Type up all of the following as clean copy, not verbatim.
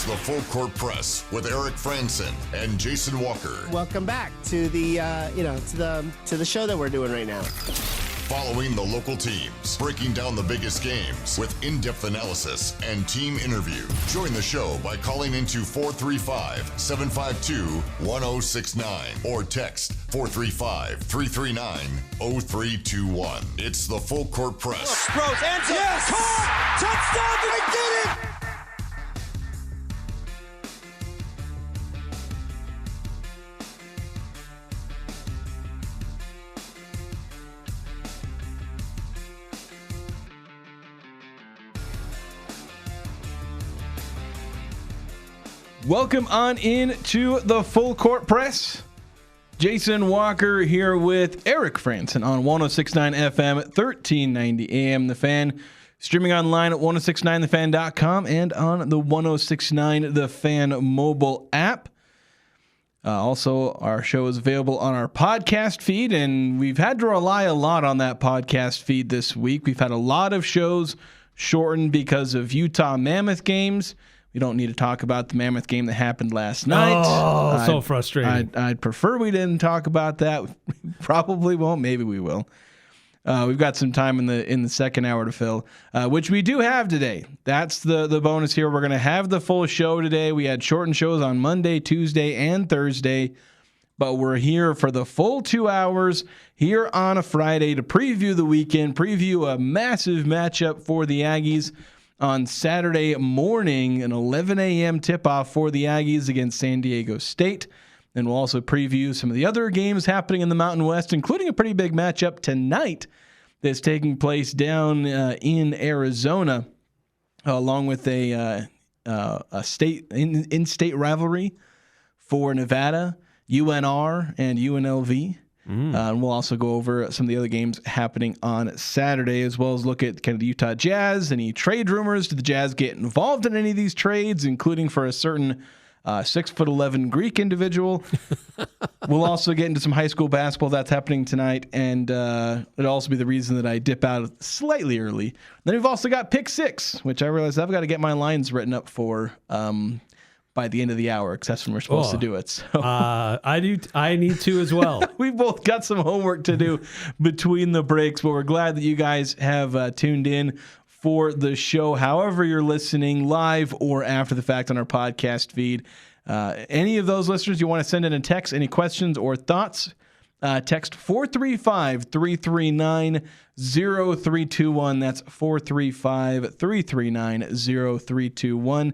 the Full Court Press with Eric Frandsen and Jason Walker. Welcome back to the to the show that we're doing right now. Following the local teams, breaking down the biggest games with in-depth analysis and team interview. Join the show by calling into 435-752-1069 or text 435-339-0321. It's the Full Court Press. Throws, ends it. Yes! Caught! Touchdown! Did he get it? Welcome on in to the Full Court Press. Jason Walker here with Eric Frandsen on 106.9 FM, 1390 AM. The Fan, streaming online at 1069thefan.com and on the 1069 The Fan mobile app. Also, our show is available on our podcast feed, and we've had to rely a lot on that podcast feed this week. We've had a lot of shows shortened because of Utah Mammoth games. We don't need to talk about the Mammoth game that happened last night. Oh, so frustrating. I'd prefer we didn't talk about that. We probably won't. Maybe we will. We've got some time in the second hour to fill, which we do have today. That's the bonus here. We're going to have the full show today. We had shortened shows on Monday, Tuesday, and Thursday, but we're here for the full 2 hours here on a Friday to preview the weekend, preview a massive matchup for the Aggies on Saturday morning, an 11 a.m. tip-off for the Aggies against San Diego State. And we'll also preview some of the other games happening in the Mountain West, including a pretty big matchup tonight that's taking place down in Arizona, along with a state in-state rivalry for Nevada, UNR, and UNLV. And we'll also go over some of the other games happening on Saturday, as well as look at kind of the Utah Jazz, any trade rumors. Did the Jazz get involved in any of these trades, including for a certain 6'11" Greek individual? We'll also get into some high school basketball that's happening tonight, and it'll also be the reason that I dip out slightly early. Then we've also got Pick 6, which I realize I've got to get my lines written up for by the end of the hour, because that's when we're supposed to do it. So I need to as well. We both got some homework to do between the breaks, but we're glad that you guys have tuned in for the show, however you're listening, live or after the fact on our podcast feed. Any of those listeners, you want to send in a text, any questions or thoughts, text 435-339-0321. That's 435-339-0321.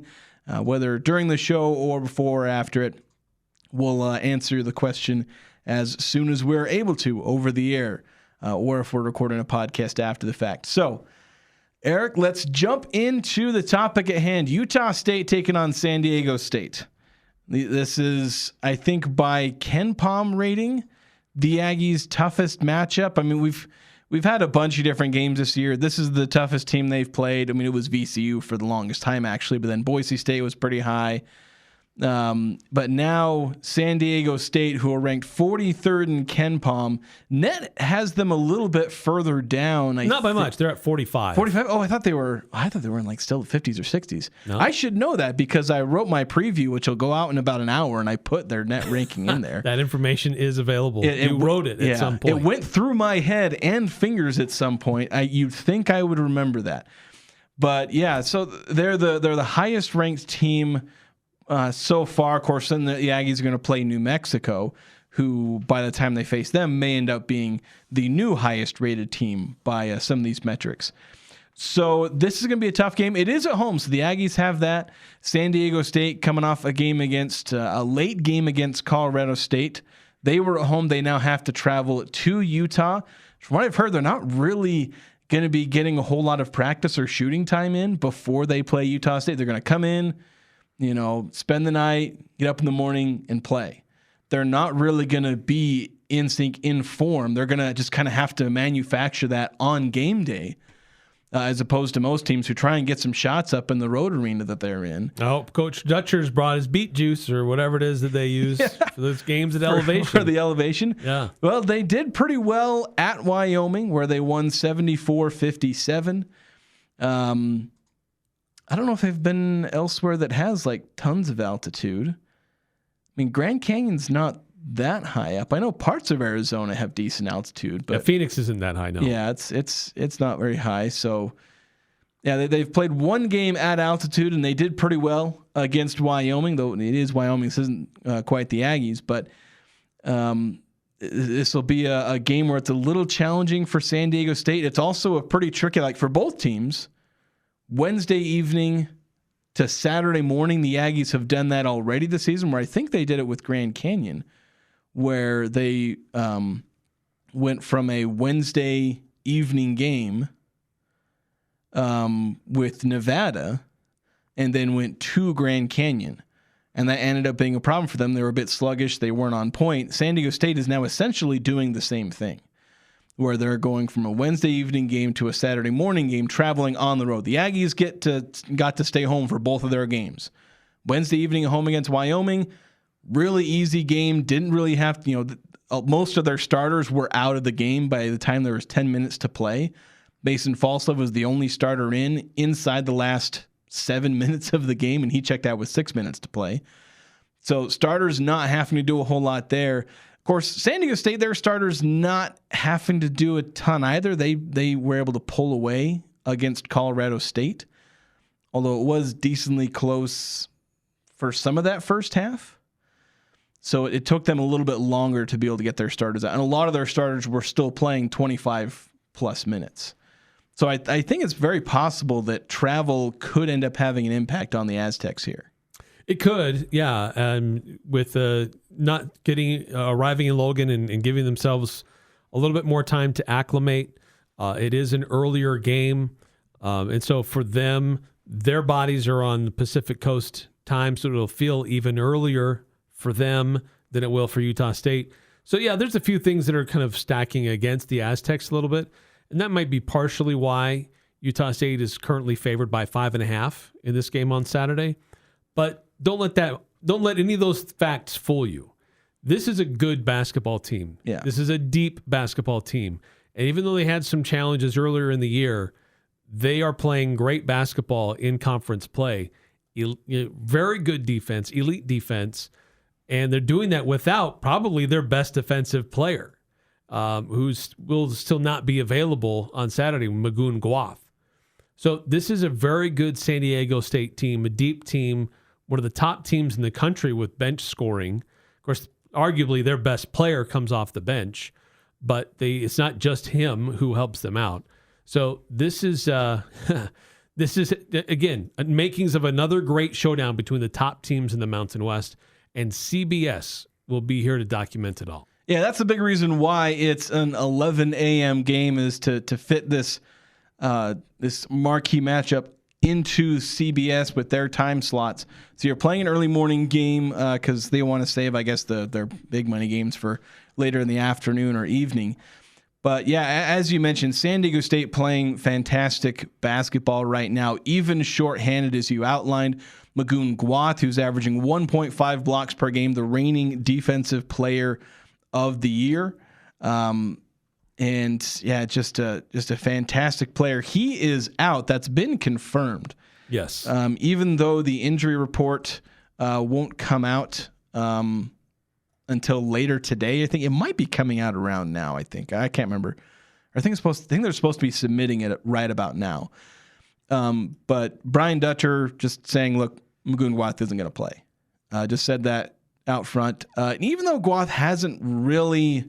Whether during the show or before or after it, we'll answer the question as soon as we're able to over the air, or if we're recording a podcast after the fact. So, Eric, let's jump into the topic at hand. Utah State taking on San Diego State. This is, I think, by KenPom rating, the Aggies' toughest matchup. I mean, we've had a bunch of different games this year. This is the toughest team they've played. I mean, it was VCU for the longest time, actually, but then Boise State was pretty high. But now San Diego State, who are ranked 43rd in KenPom, net has them a little bit further down. Not by much. They're at 45. 45? Oh, I thought they were in like still 50s or 60s. No? I should know that because I wrote my preview, which will go out in about an hour, and I put their net ranking in there. That information is available. You wrote it at some point. It went through my head and fingers at some point. You'd think I would remember that. But yeah, so they're the highest ranked team so far. Of course, then the Aggies are going to play New Mexico, who by the time they face them may end up being the new highest rated team by some of these metrics. So this is going to be a tough game. It is at home, so the Aggies have that. San Diego State coming off a game against a late game against Colorado State. They were at home. They now have to travel to Utah. From what I've heard, they're not really going to be getting a whole lot of practice or shooting time in before they play Utah State. They're going to come in, spend the night, get up in the morning, and play. They're not really going to be in sync, in form. They're going to just kind of have to manufacture that on game day, as opposed to most teams who try and get some shots up in the road arena that they're in. Oh, Coach Dutcher's brought his beet juice or whatever it is that they use for those games at elevation. For the elevation? Yeah. Well, they did pretty well at Wyoming, where they won 74-57. I don't know if they've been elsewhere that has like tons of altitude. I mean, Grand Canyon's not that high up. I know parts of Arizona have decent altitude, but Phoenix isn't that high, no. Yeah, it's not very high. So, yeah, they've played one game at altitude, and they did pretty well against Wyoming, though it is Wyoming. This isn't quite the Aggies, but this will be a game where it's a little challenging for San Diego State. It's also a pretty tricky, like for both teams, Wednesday evening to Saturday morning. The Aggies have done that already this season, where I think they did it with Grand Canyon, where they went from a Wednesday evening game with Nevada and then went to Grand Canyon. And that ended up being a problem for them. They were a bit sluggish. They weren't on point. San Diego State is now essentially doing the same thing, where they're going from a Wednesday evening game to a Saturday morning game, traveling on the road. The Aggies got to stay home for both of their games. Wednesday evening at home against Wyoming, really easy game. Didn't really have to, most of their starters were out of the game by the time there was 10 minutes to play. Mason Falslev was the only starter inside the last 7 minutes of the game, and he checked out with 6 minutes to play. So starters not having to do a whole lot there. Of course, San Diego State, their starters not having to do a ton either. They were able to pull away against Colorado State, although it was decently close for some of that first half. So it took them a little bit longer to be able to get their starters out. And a lot of their starters were still playing 25-plus minutes. So I think it's very possible that travel could end up having an impact on the Aztecs here. It could, yeah. With not arriving in Logan and giving themselves a little bit more time to acclimate. It is an earlier game. And so for them, their bodies are on the Pacific Coast time, so it'll feel even earlier for them than it will for Utah State. So, yeah, there's a few things that are kind of stacking against the Aztecs a little bit. And that might be partially why Utah State is currently favored by 5.5 in this game on Saturday. But don't let any of those facts fool you. This is a good basketball team. Yeah. This is a deep basketball team. And even though they had some challenges earlier in the year, they are playing great basketball in conference play. Very good defense, elite defense. And they're doing that without probably their best defensive player, who will still not be available on Saturday, Magoon Guath. So this is a very good San Diego State team, a deep team, one of the top teams in the country with bench scoring. Of course, arguably their best player comes off the bench, but it's not just him who helps them out. So this is again makings of another great showdown between the top teams in the Mountain West, and CBS will be here to document it all. Yeah, that's the big reason why it's an 11 a.m. game, is to fit this this marquee matchup into CBS with their time slots. So you're playing an early morning game because they want to save, I guess, their big money games for later in the afternoon or evening. But yeah, as you mentioned, San Diego State playing fantastic basketball right now, even shorthanded as you outlined. Magoon Guath, who's averaging 1.5 blocks per game, the reigning defensive player of the year. And yeah, just a fantastic player. He is out. That's been confirmed. Yes. Even though the injury report won't come out until later today. I think it might be coming out around now. I can't remember. I think they're supposed to be submitting it right about now. But Brian Dutcher just saying, look, Magoon Guath isn't going to play. Just said that out front. And even though Guath hasn't really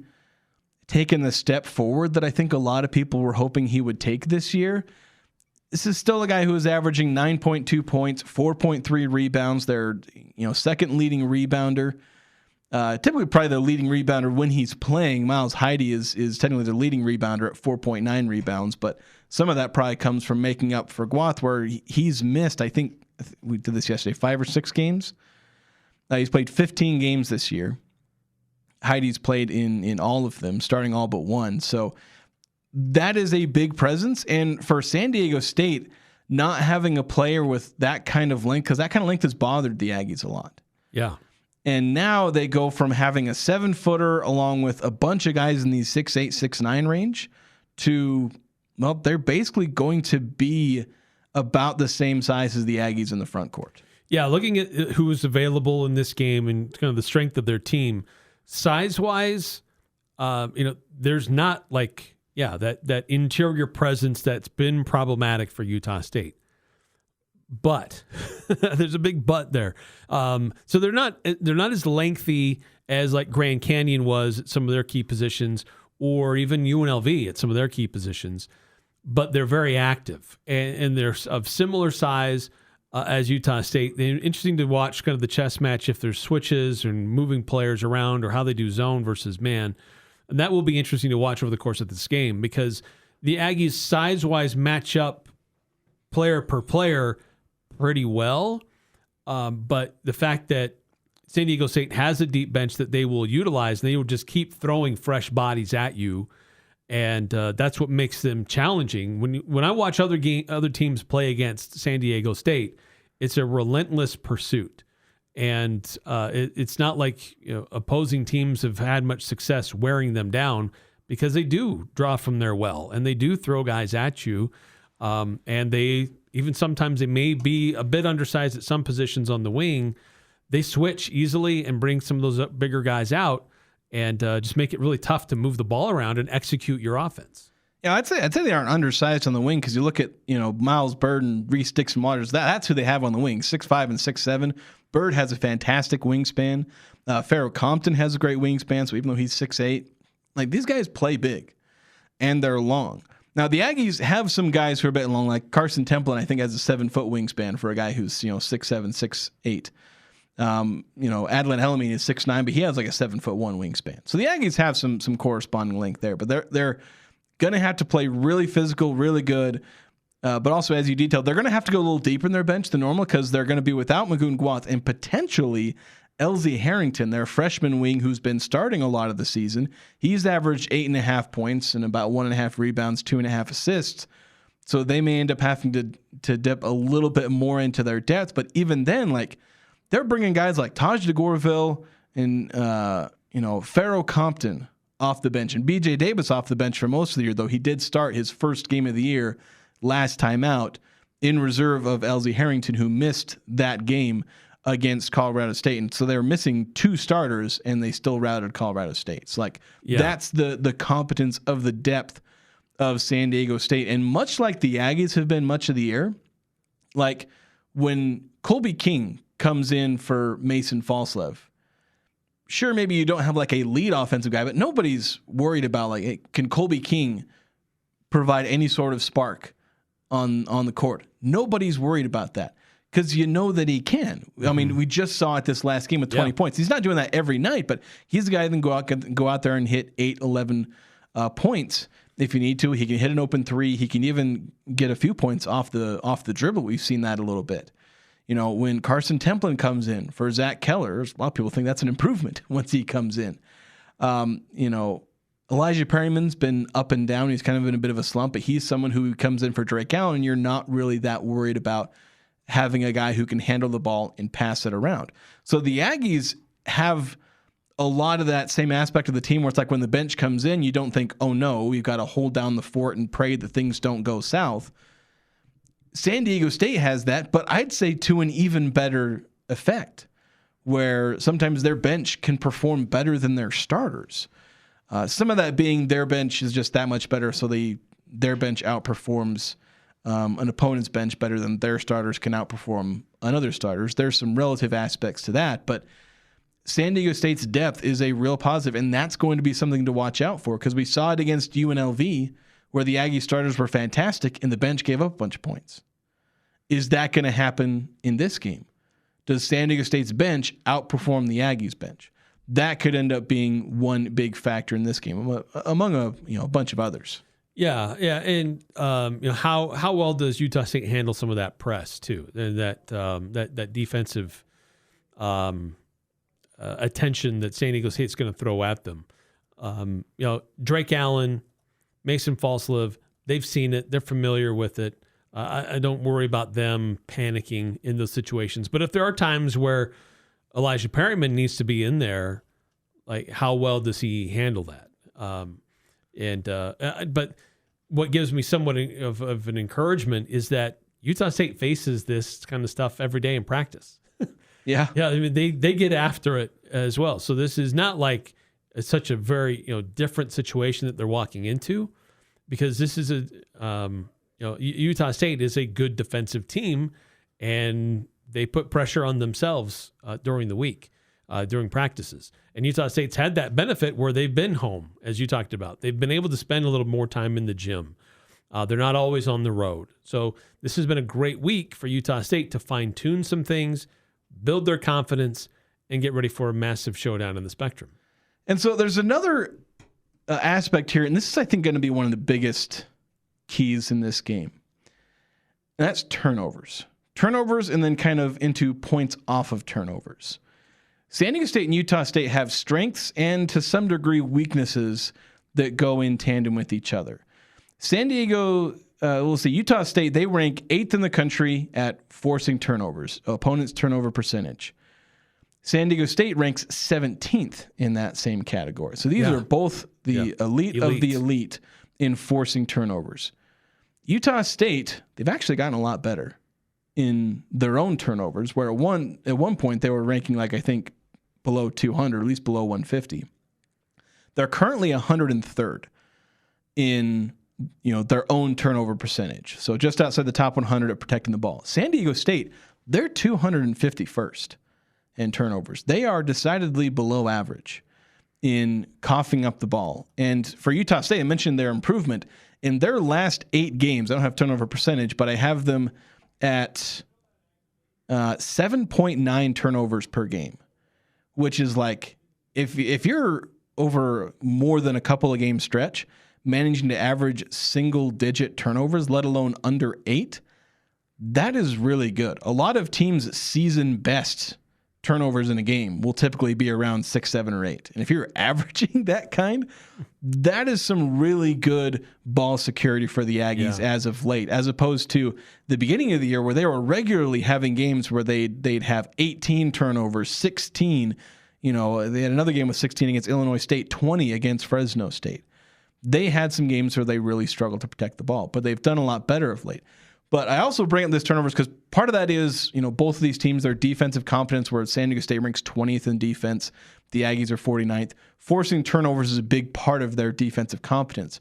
taken the step forward that I think a lot of people were hoping he would take this year, this is still a guy who is averaging 9.2 points, 4.3 rebounds. They're second leading rebounder. Typically probably the leading rebounder when he's playing. Miles Heide is technically the leading rebounder at 4.9 rebounds, but some of that probably comes from making up for Guath, where he's missed, I think we did this yesterday, 5 or 6 games. He's played 15 games this year. Heidi's played in all of them, starting all but one. So that is a big presence. And for San Diego State, not having a player with that kind of length, because that kind of length has bothered the Aggies a lot. Yeah. And now they go from having a 7-footer along with a bunch of guys in the 6'8", 6'9" range to, well, they're basically going to be about the same size as the Aggies in the front court. Yeah, looking at who is available in this game and kind of the strength of their team, size-wise, there's not that interior presence that's been problematic for Utah State. But there's a big but there. So they're not as lengthy as like Grand Canyon was at some of their key positions, or even UNLV at some of their key positions. But they're very active, and they're of similar size as Utah State. They're interesting to watch kind of the chess match if there's switches and moving players around or how they do zone versus man. And that will be interesting to watch over the course of this game because the Aggies size-wise match up player per player pretty well. But the fact that San Diego State has a deep bench that they will utilize, and they will just keep throwing fresh bodies at you. And that's what makes them challenging. When I watch other teams play against San Diego State, it's a relentless pursuit. And it's not like opposing teams have had much success wearing them down because they do draw from their well, and they do throw guys at you. And they even sometimes they may be a bit undersized at some positions on the wing. They switch easily and bring some of those bigger guys out. And just make it really tough to move the ball around and execute your offense. Yeah, I'd say they aren't undersized on the wing because you look at Miles Bird and Reese Dixon Waters. That's who they have on the wing, 6'5" and 6'7". Bird has a fantastic wingspan. Pharaoh Compton has a great wingspan. So even though he's 6'8", like these guys play big, and they're long. Now the Aggies have some guys who are a bit long, like Carson Templin. I think has a 7-foot wingspan for a guy who's 6'7", 6'8". Adlin Elamine is 6'9", but he has like a 7'1" wingspan. So the Aggies have some corresponding length there, but they're gonna have to play really physical, really good. But also, as you detailed, they're gonna have to go a little deeper in their bench than normal because they're gonna be without Magoon Gwath and potentially Elsie Harrington, their freshman wing, who's been starting a lot of the season. He's averaged 8.5 points and about 1.5 rebounds, 2.5 assists. So they may end up having to dip a little bit more into their depth. But even then, like, they're bringing guys like Taj DeGorville and Pharaoh Compton off the bench, and BJ Davis off the bench for most of the year, though he did start his first game of the year last time out in reserve of Elsie Harrington, who missed that game against Colorado State. And so they were missing 2 starters, and they still routed Colorado State. So that's the competence of the depth of San Diego State. And much like the Aggies have been much of the year, like when Colby King comes in for Mason Falslev, sure, maybe you don't have like a lead offensive guy, but nobody's worried about like, hey, can Colby King provide any sort of spark on the court? Nobody's worried about that because you know that he can. Mm-hmm. I mean, we just saw it this last game with 20 points. He's not doing that every night, but he's the guy that can go out there and hit 8, 11 points if you need to. He can hit an open 3. He can even get a few points off the dribble. We've seen that a little bit. When Carson Templin comes in for Zach Keller, a lot of people think that's an improvement once he comes in. Elijah Perryman's been up and down. He's kind of in a bit of a slump, but he's someone who comes in for Drake Allen, and you're not really that worried about having a guy who can handle the ball and pass it around. So the Aggies have a lot of that same aspect of the team where it's like when the bench comes in, you don't think, oh no, we've got to hold down the fort and pray that things don't go south. San Diego State has that, but I'd say to an even better effect, where sometimes their bench can perform better than their starters. Some of that being their bench is just that much better, so their bench outperforms an opponent's bench better than their starters can outperform another starters. There's some relative aspects to that, but San Diego State's depth is a real positive, and that's going to be something to watch out for because we saw it against UNLV where the Aggie starters were fantastic and the bench gave up a bunch of points. Is that going to happen in this game? Does San Diego State's bench outperform the Aggies' bench? That could end up being one big factor in this game, among a bunch of others. Yeah, and how well does Utah State handle some of that press too, and that defensive attention that San Diego State's going to throw at them? Drake Allen, Mason Falslev, they've seen it, they're familiar with it. I don't worry about them panicking in those situations. But if there are times where Elijah Perryman needs to be in there, like how well does he handle that? But what gives me somewhat of an encouragement is that Utah State faces this kind of stuff every day in practice. Yeah. Yeah, I mean, they get after it as well. So this is not like such a very different situation that they're walking into, because this is Utah State is a good defensive team, and they put pressure on themselves during the week, during practices. And Utah State's had that benefit where they've been home, as you talked about. They've been able to spend a little more time in the gym. They're not always on the road. So this has been a great week for Utah State to fine-tune some things, build their confidence, and get ready for a massive showdown in the Spectrum. And so there's another aspect here, and this is, I think, going to be one of the biggest keys in this game. And that's turnovers. Turnovers, and then kind of into points off of turnovers. San Diego State and Utah State have strengths and, to some degree, weaknesses that go in tandem with each other. Utah State, they rank 8th in the country at forcing turnovers, opponents' turnover percentage. San Diego State ranks 17th in that same category. So these are both the elite of the elite in forcing turnovers. Utah State, they've actually gotten a lot better in their own turnovers, where at one point they were ranking, I think, below 200, at least below 150. They're currently 103rd in their own turnover percentage. So just outside the top 100 at protecting the ball. San Diego State, they're 251st in turnovers. They are decidedly below average in coughing up the ball. And for Utah State, I mentioned their improvement. In their last 8 games, I don't have turnover percentage, but I have them at 7.9 turnovers per game, which is if you're over more than a couple of game stretch, managing to average single-digit turnovers, let alone under 8, that is really good. A lot of teams' season best turnovers in a game will typically be around 6, 7, or 8. And if you're averaging that kind, that is some really good ball security for the Aggies as of late, as opposed to the beginning of the year where they were regularly having games where they'd have 18 turnovers, 16. They had another game with 16 against Illinois State, 20 against Fresno State. They had some games where they really struggled to protect the ball, but they've done a lot better of late. But I also bring up this turnovers because part of that is, both of these teams, their defensive competence, where San Diego State ranks 20th in defense, the Aggies are 49th. Forcing turnovers is a big part of their defensive competence,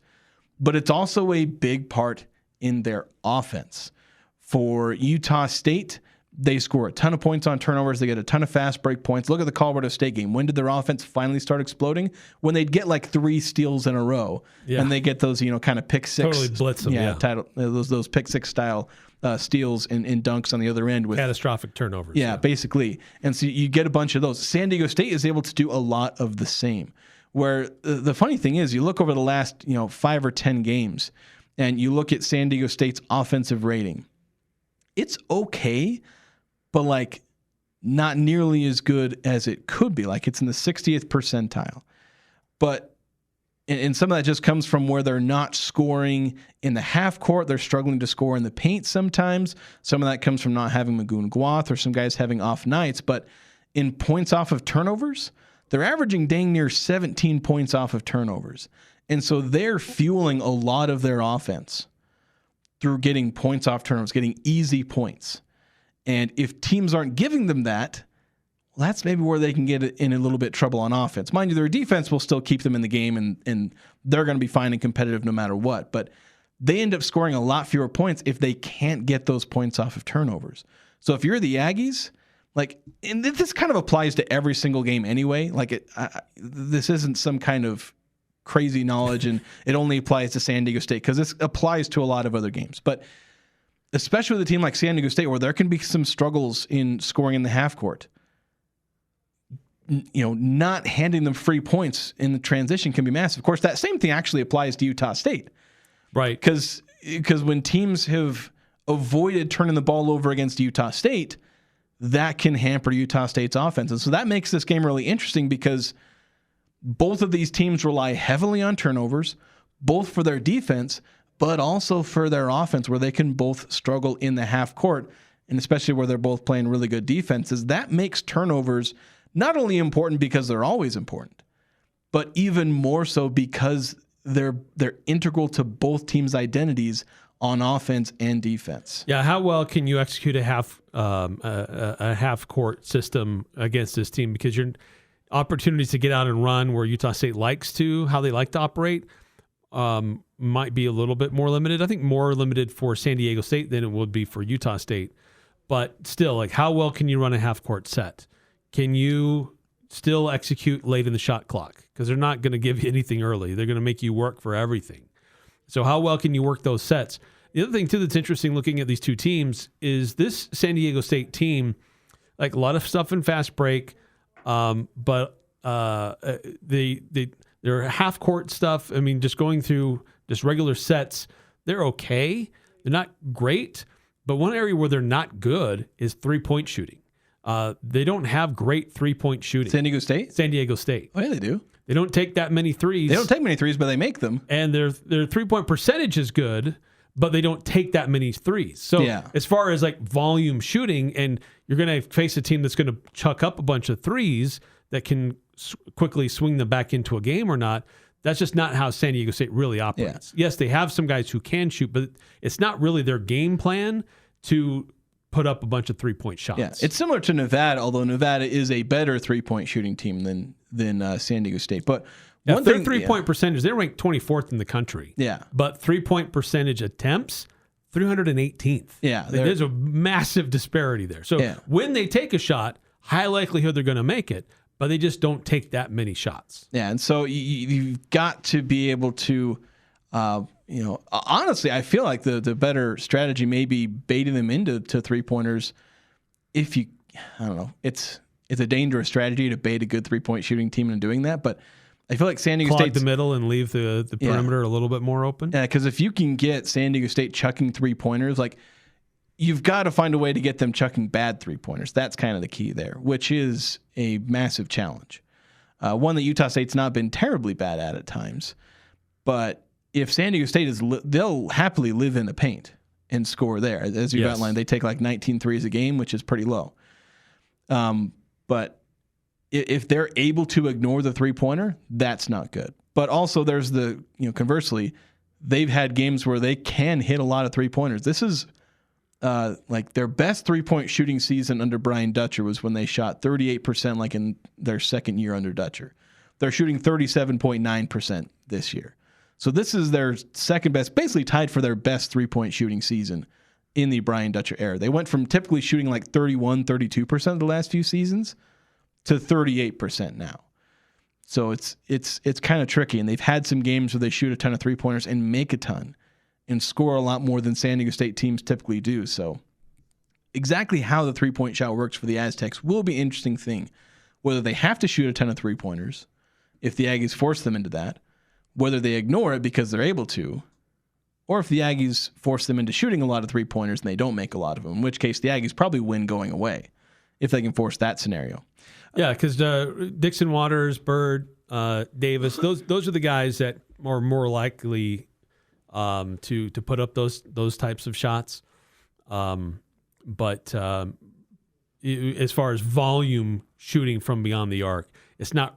but it's also a big part in their offense. For Utah State, they score a ton of points on turnovers. They get a ton of fast break points. Look at the Colorado State game. When did their offense finally start exploding? When they'd get 3 steals in a row, and they get those, kind of pick six. Totally blitz them, those pick six style steals and dunks on the other end with catastrophic turnovers. Yeah, basically. And so you get a bunch of those. San Diego State is able to do a lot of the same. Where the funny thing is, you look over the last 5 or 10 games, and you look at San Diego State's offensive rating. It's okay, but not nearly as good as it could be. It's in the 60th percentile. But and some of that just comes from where they're not scoring in the half court. They're struggling to score in the paint sometimes. Some of that comes from not having Magoon Guath or some guys having off nights. But in points off of turnovers, they're averaging dang near 17 points off of turnovers. And so they're fueling a lot of their offense through getting points off turnovers, getting easy points. And if teams aren't giving them that, well, that's maybe where they can get in a little bit trouble on offense. Mind you, their defense will still keep them in the game, and they're going to be fine and competitive no matter what. But they end up scoring a lot fewer points if they can't get those points off of turnovers. So if you're the Aggies, and this kind of applies to every single game anyway. This isn't some kind of crazy knowledge, and it only applies to San Diego State because this applies to a lot of other games. But especially with a team like San Diego State, where there can be some struggles in scoring in the half court, not handing them free points in the transition can be massive. Of course, that same thing actually applies to Utah State. Right. Because when teams have avoided turning the ball over against Utah State, that can hamper Utah State's offense. And so that makes this game really interesting because both of these teams rely heavily on turnovers, both for their defense, but also for their offense, where they can both struggle in the half court, and especially where they're both playing really good defenses. That makes turnovers not only important because they're always important, but even more so because they're integral to both teams' identities on offense and defense. Yeah, how well can you execute a half court system against this team? Because your opportunities to get out and run, where Utah State likes to, how they like to operate, might be a little bit more limited. I think more limited for San Diego State than it would be for Utah State. But still, like, how well can you run a half court set? Can you still execute late in the shot clock? Because they're not going to give you anything early. They're going to make you work for everything. So how well can you work those sets? The other thing, too, that's interesting looking at these two teams is this San Diego State team, like a lot of stuff in fast break, but their half-court stuff, I mean, just going through just regular sets, they're okay. They're not great, but one area where they're not good is three-point shooting. They don't have great three-point shooting. San Diego State? San Diego State. Oh, yeah, they do. They don't take that many threes. They don't take many threes, but they make them. And their three-point percentage is good, but they don't take that many threes. So as far as like volume shooting, and you're going to face a team that's going to chuck up a bunch of threes that can quickly swing them back into a game or not, that's just not how San Diego State really operates. Yeah. Yes, they have some guys who can shoot, but it's not really their game plan to put up a bunch of three-point shots. Yeah, it's similar to Nevada, although Nevada is a better three-point shooting team than San Diego State. But their three-point percentage, they're ranked 24th in the country. Yeah. But three-point percentage attempts, 318th. Yeah. There's a massive disparity there. So when they take a shot, high likelihood they're going to make it, but they just don't take that many shots. Yeah, and so you've got to be able to, honestly, I feel like the better strategy may be baiting them into three-pointers. I don't know, it's a dangerous strategy to bait a good three-point shooting team into doing that, but I feel like San Diego State the middle and leave the perimeter a little bit more open. Yeah, because if you can get San Diego State chucking three-pointers, like, you've got to find a way to get them chucking bad three-pointers. That's kind of the key there, which is a massive challenge. One that Utah State's not been terribly bad at times. But if San Diego State they'll happily live in the paint and score there. As you've outlined, they take like 19 threes a game, which is pretty low. But if they're able to ignore the three-pointer, that's not good. But also there's conversely, they've had games where they can hit a lot of three-pointers. This is like their best three-point shooting season under Brian Dutcher was when they shot 38%, like in their second year under Dutcher. They're shooting 37.9% this year. So this is their second best, basically tied for their best three-point shooting season in the Brian Dutcher era. They went from typically shooting like 31, 32% the last few seasons to 38% now. So it's kind of tricky, and they've had some games where they shoot a ton of three-pointers and make a ton and score a lot more than San Diego State teams typically do. So exactly how the three-point shot works for the Aztecs will be an interesting thing, whether they have to shoot a ton of three-pointers, if the Aggies force them into that, whether they ignore it because they're able to, or if the Aggies force them into shooting a lot of three-pointers and they don't make a lot of them, in which case the Aggies probably win going away if they can force that scenario. Yeah, because Dixon Waters, Bird, Davis, those are the guys that are more likely to put up those types of shots. But as far as volume shooting from beyond the arc, it's not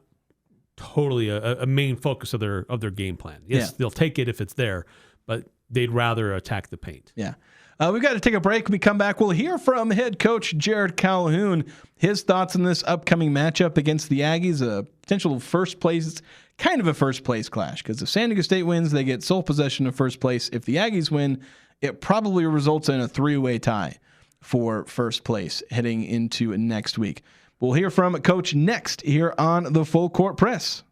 totally a main focus of their game plan. Yes, they'll take it if it's there, but they'd rather attack the paint. Yeah. We've got to take a break. When we come back, we'll hear from head coach Jerrod Calhoun, his thoughts on this upcoming matchup against the Aggies, a potential first place, kind of a first place clash, because if San Diego State wins, they get sole possession of first place. If the Aggies win, it probably results in a three-way tie for first place heading into next week. We'll hear from Coach next here on the Full Court Press.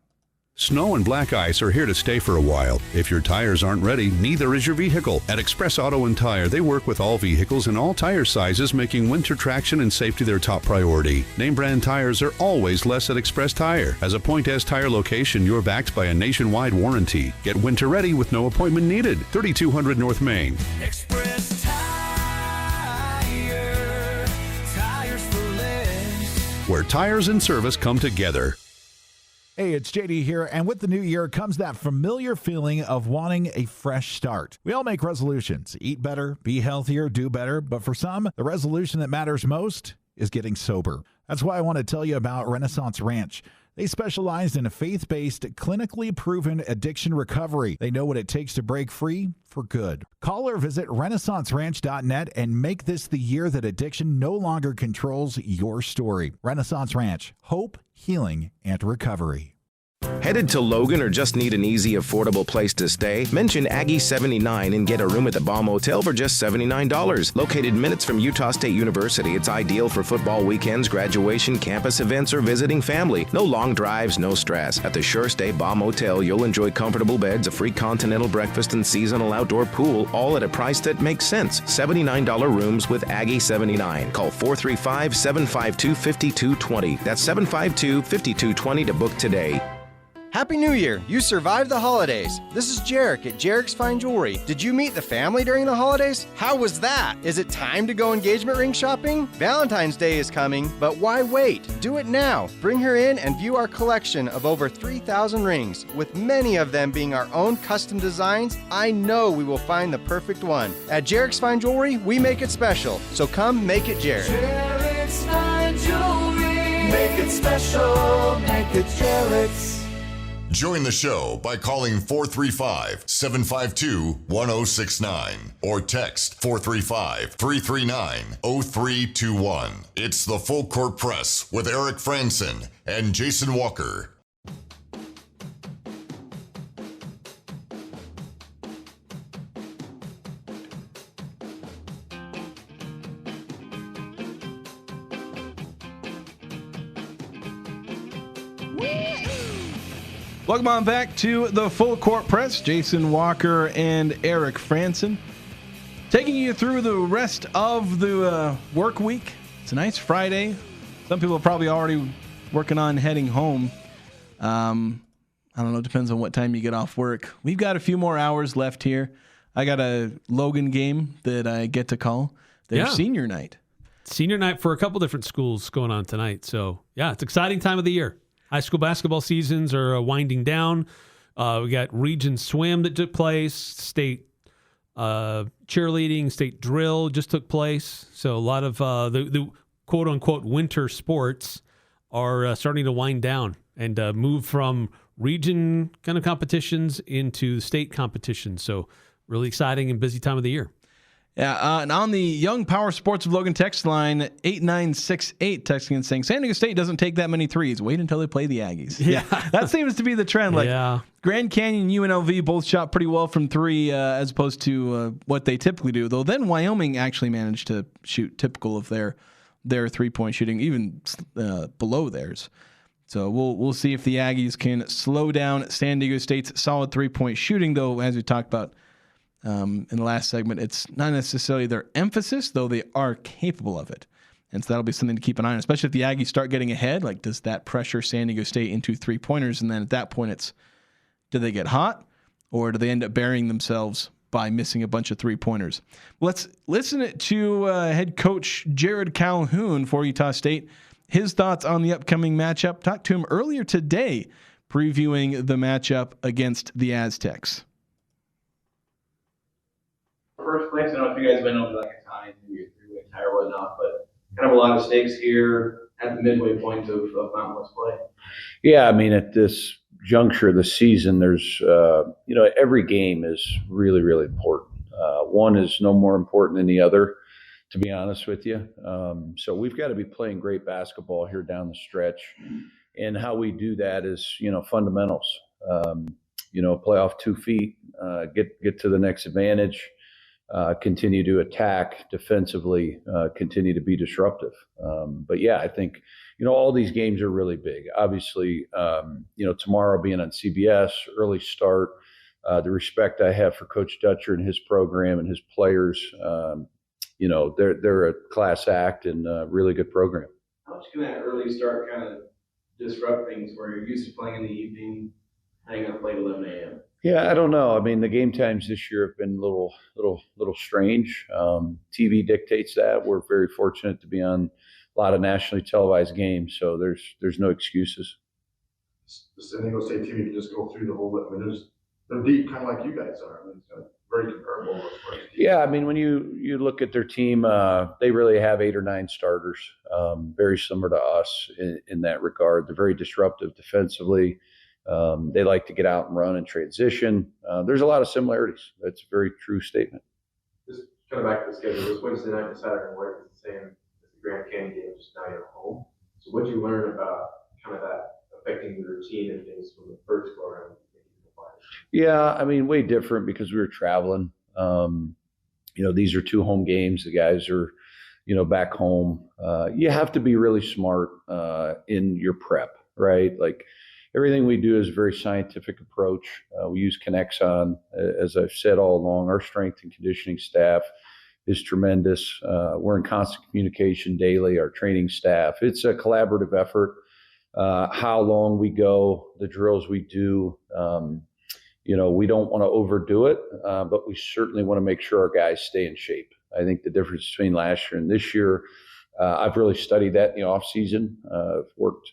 Snow and black ice are here to stay for a while. If your tires aren't ready, neither is your vehicle. At Express Auto and Tire, they work with all vehicles and all tire sizes, making winter traction and safety their top priority. Name brand tires are always less at Express Tire. As a Point S tire location, you're backed by a nationwide warranty. Get winter ready with no appointment needed. 3200 North Main. Express Tire, tires for less. Where tires and service come together. Hey, it's JD here, and with the new year comes that familiar feeling of wanting a fresh start. We all make resolutions, eat better, be healthier, do better, but for some, the resolution that matters most is getting sober. That's why I want to tell you about Renaissance Ranch. They specialize in a faith-based, clinically proven addiction recovery. They know what it takes to break free for good. Call or visit RenaissanceRanch.net and make this the year that addiction no longer controls your story. Renaissance Ranch, hope, healing, and recovery. Headed to Logan or just need an easy, affordable place to stay? Mention Aggie 79 and get a room at the Baum Hotel for just $79. Located minutes from Utah State University, it's ideal for football weekends, graduation, campus events, or visiting family. No long drives, no stress. At the Sure Stay Baum Hotel, you'll enjoy comfortable beds, a free continental breakfast, and seasonal outdoor pool, all at a price that makes sense. $79 rooms with Aggie 79. Call 435-752-5220. That's 752-5220 to book today. Happy New Year! You survived the holidays. This is Jarek at Jarek's Fine Jewelry. Did you meet the family during the holidays? How was that? Is it time to go engagement ring shopping? Valentine's Day is coming, but why wait? Do it now. Bring her in and view our collection of over 3,000 rings. With many of them being our own custom designs, I know we will find the perfect one. At Jarek's Fine Jewelry, we make it special. So come make it Jarek. Jarek's Fine Jewelry. Make it special. Make it Jarek's. Join the show by calling 435-752-1069 or text 435-339-0321. It's the Full Court Press with Eric Frandsen and Jason Walker. Welcome on back to the Full Court Press. Jason Walker and Eric Frandsen taking you through the rest of the work week. It's a nice Friday. Some people are probably already working on heading home. I don't know. It depends on what time you get off work. We've got a few more hours left here. I got a Logan game that I get to call. Their senior night. Senior night for a couple different schools going on tonight. So, yeah, it's an exciting time of the year. High school basketball seasons are winding down. We got region swim that took place. State cheerleading, state drill just took place. So a lot of the quote-unquote winter sports are starting to wind down and move from region kind of competitions into state competitions. So really exciting and busy time of the year. Yeah, and on the Young Power Sports of Logan text line, 8968 texting and saying, San Diego State doesn't take that many threes. Wait until they play the Aggies. Yeah, that seems to be the trend. Like Grand Canyon, UNLV both shot pretty well from three as opposed to what they typically do. Though then Wyoming actually managed to shoot typical of their 3-point shooting, even below theirs. So we'll see if the Aggies can slow down San Diego State's solid 3-point shooting, though, as we talked about in the last segment, it's not necessarily their emphasis, though they are capable of it. And so that'll be something to keep an eye on, especially if the Aggies start getting ahead. Like, does that pressure San Diego State into 3-pointers? And then at that point, it's, do they get hot or do they end up burying themselves by missing a bunch of 3-pointers? Let's listen to head coach Jerrod Calhoun for Utah State. His thoughts on the upcoming matchup. Talked to him earlier today, previewing the matchup against the Aztecs. First place, I don't know if you guys went over like a tie, maybe a 3-way tie or whatnot, but kind of a lot of stakes here at the midway point of Mountain West play. Yeah, I mean, at this juncture of the season, there's, every game is really, really important. One is no more important than the other, to be honest with you. So we've got to be playing great basketball here down the stretch. And how we do that is, fundamentals. Play off 2 feet, get to the next advantage. Continue to attack defensively, continue to be disruptive. But yeah, I think, all these games are really big. Obviously, tomorrow being on CBS, early start, the respect I have for Coach Dutcher and his program and his players, they're a class act and a really good program. How much can that early start kind of disrupt things where you're used to playing in the evening, hanging up late 11 a.m.? Yeah, I don't know. I mean, the game times this year have been a little strange. TV dictates that. We're very fortunate to be on a lot of nationally televised games, so there's no excuses. The San Diego State team, you can just go through the whole. I mean, they're deep, kind of like you guys are. I mean, very comparable. Yeah, I mean, when you look at their team, they really have 8 or 9 starters, very similar to us in that regard. They're very disruptive defensively. They like to get out and run and transition. There's a lot of similarities. That's a very true statement. Just kind of back to the schedule. This Wednesday night and Saturday morning is the same as the Grand Canyon game, just now you're home. So what did you learn about kind of that affecting your routine and things from the first go around? Yeah, I mean, way different because we were traveling. These are 2 home games. The guys are, back home. You have to be really smart in your prep, right? Like everything we do is a very scientific approach. We use Connexon. As I've said all along, our strength and conditioning staff is tremendous. We're in constant communication daily, our training staff. It's a collaborative effort. How long we go, the drills we do, we don't want to overdo it, but we certainly want to make sure our guys stay in shape. I think the difference between last year and this year, I've really studied that in the off season. I've worked,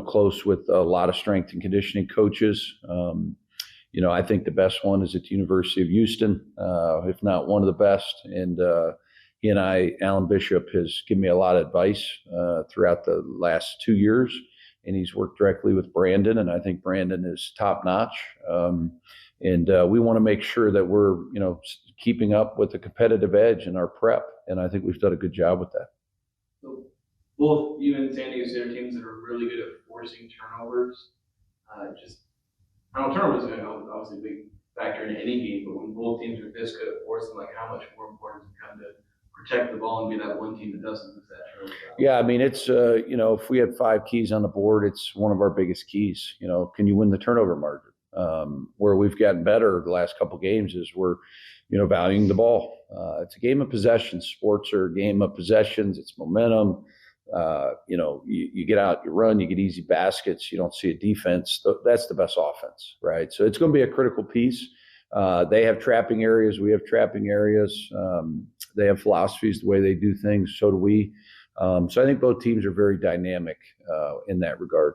close with a lot of strength and conditioning coaches. I think the best one is at the University of Houston, if not one of the best. And he and Alan Bishop, has given me a lot of advice throughout the last 2 years. And he's worked directly with Brandon, and I think Brandon is top notch. We want to make sure that we're, keeping up with the competitive edge in our prep, and I think we've done a good job with that. So both you and San Diego State are teams that are really good at forcing turnovers. Turnovers is obviously a big factor in any game, but when both teams are this good at forcing, like how much more important is it kind of protect the ball and be that one team that doesn't lose that turnover? Yeah, I mean, it's, if we had 5 keys on the board, it's one of our biggest keys. Can you win the turnover margin? Where we've gotten better the last couple of games is we're, valuing the ball. It's a game of possessions. Sports are a game of possessions. It's momentum. You get out, you run, you get easy baskets. You don't see a defense. That's the best offense, right? So it's going to be a critical piece. They have trapping areas. We have trapping areas. They have philosophies, the way they do things. So do we. So I think both teams are very dynamic in that regard.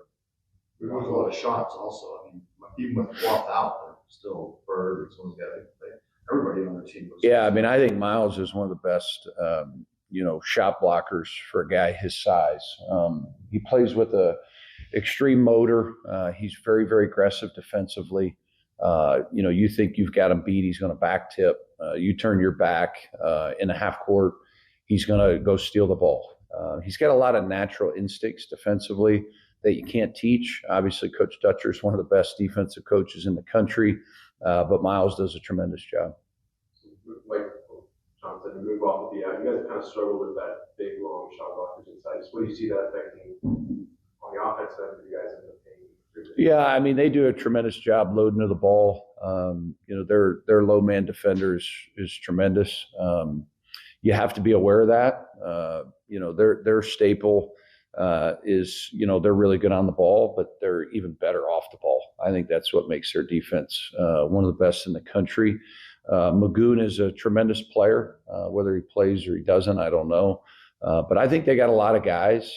We want a lot of shots also. I mean, even with Watt out, they're still Bird, someone's got to play. Everybody on the team. Yeah, I mean, I think Miles is one of the best, shot blockers for a guy his size. He plays with a extreme motor. He's very, very aggressive defensively. You think you've got him beat, he's going to back tip. You turn your back in a half court, he's going to go steal the ball. He's got a lot of natural instincts defensively that you can't teach. Obviously, Coach Dutcher is one of the best defensive coaches in the country, but Miles does a tremendous job. Like Jonathan, to move off of you guys kind of struggle with that big, long shot blockers inside. So what do you see that affecting on the offense end for you guys in the paint? Yeah, I mean, they do a tremendous job loading to the ball. Their low man defenders is tremendous. You have to be aware of that. Their staple is, they're really good on the ball, but they're even better off the ball. I think that's what makes their defense one of the best in the country. Magoon is a tremendous player. Whether he plays or he doesn't, I don't know. But I think they got a lot of guys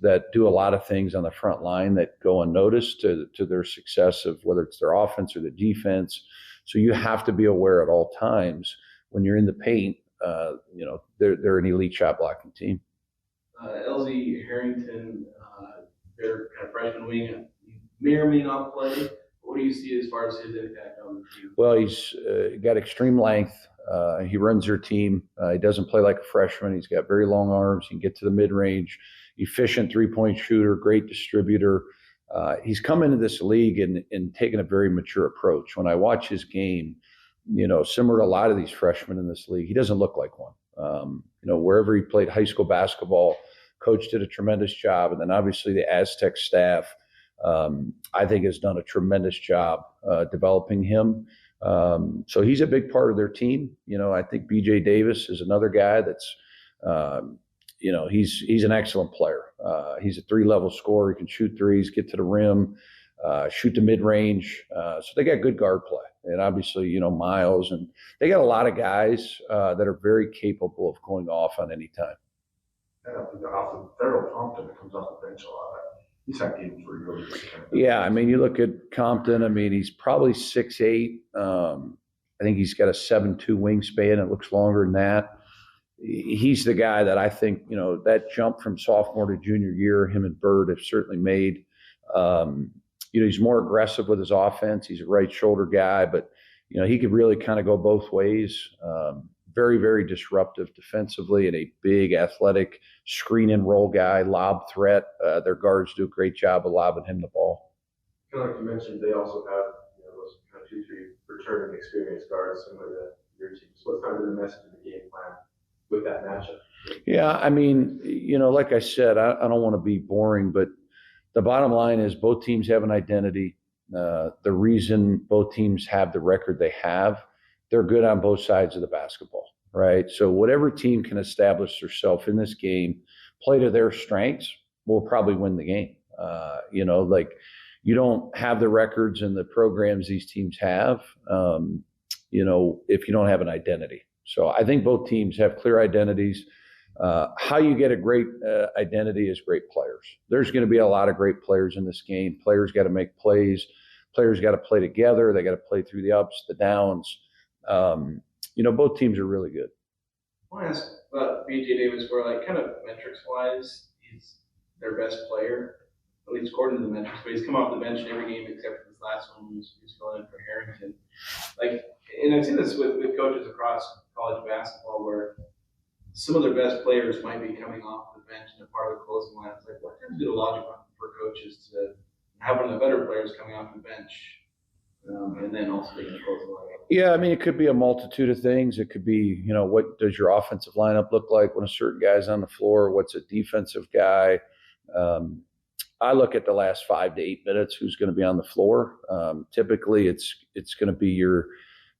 that do a lot of things on the front line that go unnoticed to their success of whether it's their offense or the defense. So you have to be aware at all times when you're in the paint. They're an elite shot blocking team. LZ Harrington, their kind of freshman wing, may or may not play. What do you see as far as his impact on the team? Well, he's got extreme length. He runs their team. He doesn't play like a freshman. He's got very long arms. He can get to the mid-range. Efficient three-point shooter, great distributor. He's come into this league and taken a very mature approach. When I watch his game, similar to a lot of these freshmen in this league, he doesn't look like one. Wherever he played high school basketball, coach did a tremendous job. And then obviously the Aztec staff, I think, has done a tremendous job developing him. So he's a big part of their team. I think BJ Davis is another guy that's, he's an excellent player. He's a 3-level scorer. He can shoot threes, get to the rim, shoot the mid-range. So they got good guard play. And obviously, Miles. And they got a lot of guys that are very capable of going off on any time. Daryl Compton that comes off the bench a lot. He's had games where he really Yeah, I mean, you look at Compton. I mean, he's probably 6'8", I think he's got a 7'2" wingspan. It looks longer than that. He's the guy that I think, you know, that jump from sophomore to junior year, him and Bird have certainly made. You know, he's more aggressive with his offense. He's a right shoulder guy, but, you know, he could really kind of go both ways. Very, very disruptive defensively and a big athletic screen and roll guy, lob threat. Their guards do a great job of lobbing him the ball. Kind of like you mentioned, they also have, you know, those kind of 2-3 returning experienced guards similar to your team. So what's kind of the message of the game plan with that matchup? Yeah, I mean, you know, like I said, I don't want to be boring, but the bottom line is both teams have an identity. The reason both teams have the record they have, they're good on both sides of the basketball, right? So whatever team can establish themselves in this game, play to their strengths, will probably win the game. You know, like you don't have the records and the programs these teams have, you know, if you don't have an identity. So I think both teams have clear identities. How you get a great identity is great players. There's going to be a lot of great players in this game. Players got to make plays. Players got to play together. They got to play through the ups, the downs. You know, both teams are really good. I want to ask about B.J. Davis, where, like, kind of metrics-wise, he's their best player, at least according to the metrics, but he's come off the bench in every game except for this last one when he's filling in for Harrington. Like, and I've seen this with coaches across college basketball where some of their best players might be coming off the bench and a part of the closing line. It's like, what tends to be the logic for coaches to have one of the better players coming off the bench and then also being the closing line? Yeah, I mean, it could be a multitude of things. It could be, you know, what does your offensive lineup look like when a certain guy's on the floor? What's a defensive guy? I look at the last 5 to 8 minutes, who's going to be on the floor. Typically, it's going to be your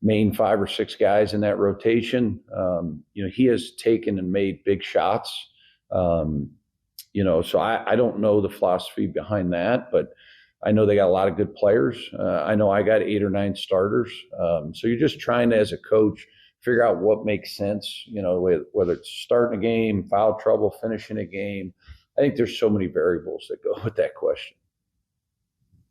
main 5 or 6 guys in that rotation. You know, he has taken and made big shots. You know, so I don't know the philosophy behind that, but I know they got a lot of good players. I know I got 8 or 9 starters. So you're just trying to, as a coach, figure out what makes sense, you know, whether it's starting a game, foul trouble, finishing a game. I think there's so many variables that go with that question.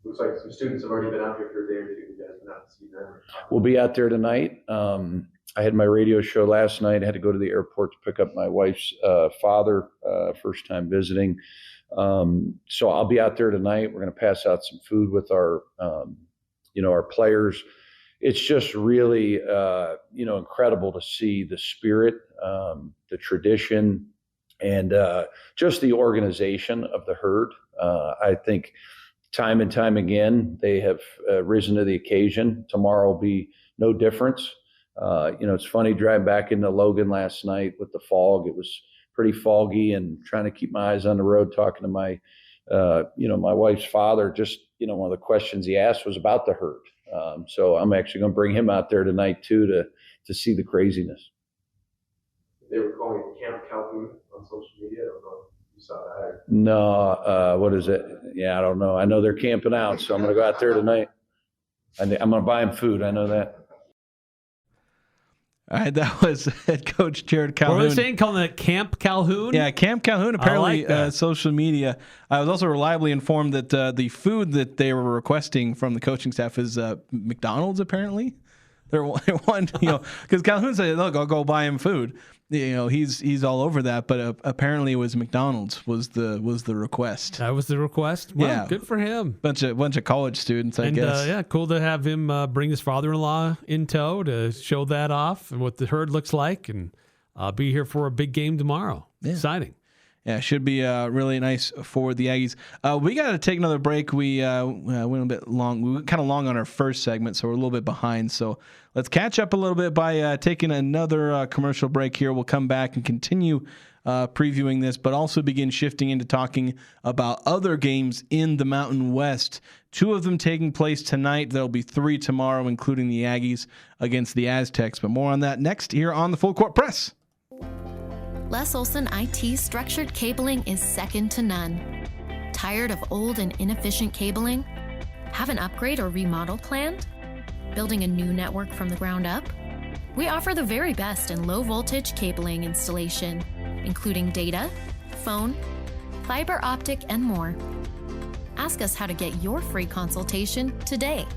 Looks like some students have already been out here for a day or two. You guys been out to see them? We'll be out there tonight. I had my radio show last night. I had to go to the airport to pick up my wife's father, first time visiting. So I'll be out there tonight. We're going to pass out some food with our, you know, our players. It's just really, you know, incredible to see the spirit, the tradition, and just the organization of the herd. I think time and time again, they have risen to the occasion. Tomorrow will be no difference. You know, it's funny, driving back into Logan last night with the fog. It was pretty foggy, and trying to keep my eyes on the road, talking to my, you know, my wife's father. Just, you know, one of the questions he asked was about the herd. So I'm actually going to bring him out there tonight too to see the craziness. They were calling it Camp Calhoun on social media. I don't know if you saw that. Or... No, what is it? Yeah, I don't know. I know they're camping out, so I'm going to go out there tonight. I'm going to buy him food. I know that. All right, that was head coach Jerrod Calhoun. What were they saying? Calling it Camp Calhoun? Yeah, Camp Calhoun. Apparently, like social media. I was also reliably informed that the food that they were requesting from the coaching staff is McDonald's. Apparently, they're one, you know, because Calhoun said, "Look, I'll go buy him food." You know, he's all over that, but apparently it was McDonald's was the request. That was the request? Well, yeah, good for him. Bunch of college students, I guess. Yeah, cool to have him bring his father-in-law in tow to show that off and what the herd looks like, and be here for a big game tomorrow. Yeah. Exciting. Yeah, should be really nice for the Aggies. We got to take another break. We went a bit long. We went kind of long on our first segment, so we're a little bit behind. So let's catch up a little bit by taking another commercial break here. We'll come back and continue previewing this, but also begin shifting into talking about other games in the Mountain West. 2 of them taking place tonight. There'll be 3 tomorrow, including the Aggies against the Aztecs. But more on that next here on the Full Court Press. Les Olson IT structured cabling is second to none. Tired of old and inefficient cabling? Have an upgrade or remodel planned? Building a new network from the ground up? We offer the very best in low voltage cabling installation, including data, phone, fiber optic, and more. Ask us how to get your free consultation today.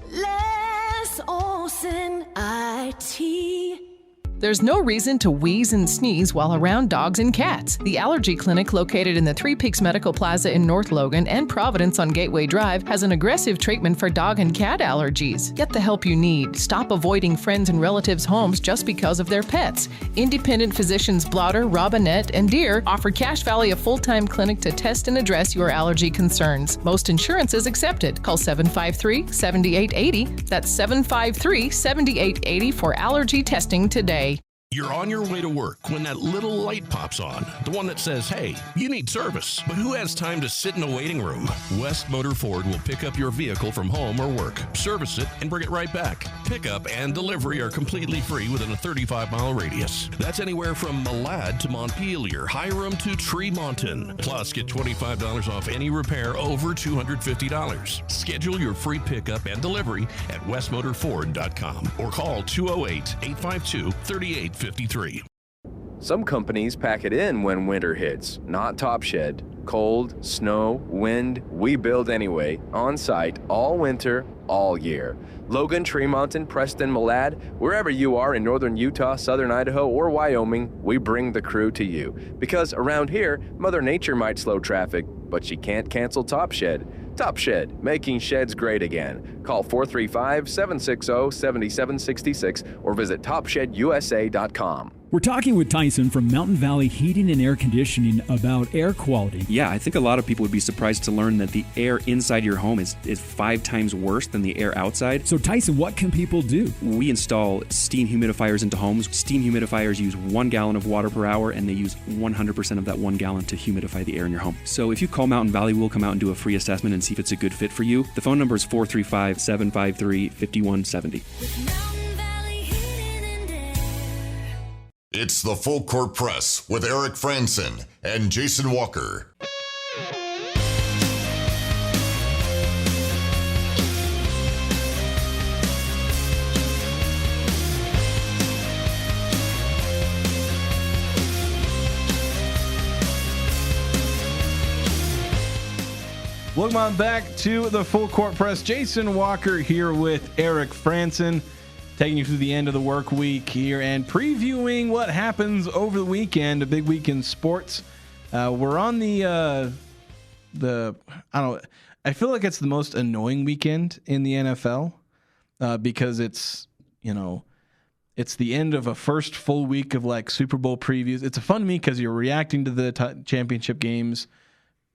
Les Les Olson IT. There's no reason to wheeze and sneeze while around dogs and cats. The Allergy Clinic, located in the Three Peaks Medical Plaza in North Logan and Providence on Gateway Drive, has an aggressive treatment for dog and cat allergies. Get the help you need. Stop avoiding friends and relatives' homes just because of their pets. Independent physicians Blotter, Robinette, and Deere offer Cache Valley a full-time clinic to test and address your allergy concerns. Most insurances accepted. Call 753-7880. That's 753-7880 for allergy testing today. You're on your way to work when that little light pops on. The one that says, hey, you need service. But who has time to sit in a waiting room? West Motor Ford will pick up your vehicle from home or work, service it, and bring it right back. Pickup and delivery are completely free within a 35-mile radius. That's anywhere from Malad to Montpelier, Hiram to Tremonton. Plus, get $25 off any repair over $250. Schedule your free pickup and delivery at westmotorford.com or call 208-852-3853. Some companies pack it in when winter hits, not Top Shed. Cold, snow, wind, we build anyway, on site, all winter, all year. Logan, Tremonton, Preston, Malad, wherever you are in northern Utah, southern Idaho, or Wyoming, we bring the crew to you. Because around here, Mother Nature might slow traffic, but she can't cancel Top Shed. Top Shed, making sheds great again. Call 435-760-7766 or visit topshedusa.com. We're talking with Tyson from Mountain Valley Heating and Air Conditioning about air quality. Yeah, I think a lot of people would be surprised to learn that the air inside your home is 5 times worse than the air outside. So Tyson, what can people do? We install steam humidifiers into homes. Steam humidifiers use 1 gallon of water per hour, and they use 100% of that 1 gallon to humidify the air in your home. So if you call Mountain Valley, we'll come out and do a free assessment and see if it's a good fit for you. The phone number is 435-753-5170. It's the Full Court Press with Eric Frandsen and Jason Walker. Welcome on back to the Full Court Press. Jason Walker here with Eric Frandsen, taking you through the end of the work week here and previewing what happens over the weekend, a big week in sports. We're on I feel like it's the most annoying weekend in the NFL because it's the end of a first full week of like Super Bowl previews. It's a fun week because you're reacting to the championship games,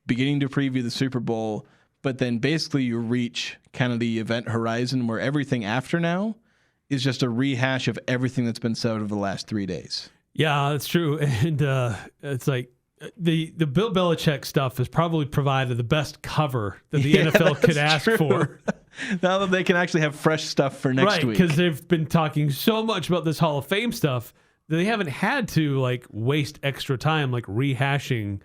beginning to preview the Super Bowl, but then basically you reach kind of the event horizon where everything after now is just a rehash of everything that's been said over the last 3 days. Yeah, that's true. And it's like the Bill Belichick stuff has probably provided the best cover that the NFL could ask for. Now that they can actually have fresh stuff for next week. Right, because they've been talking so much about this Hall of Fame stuff that they haven't had to like waste extra time like rehashing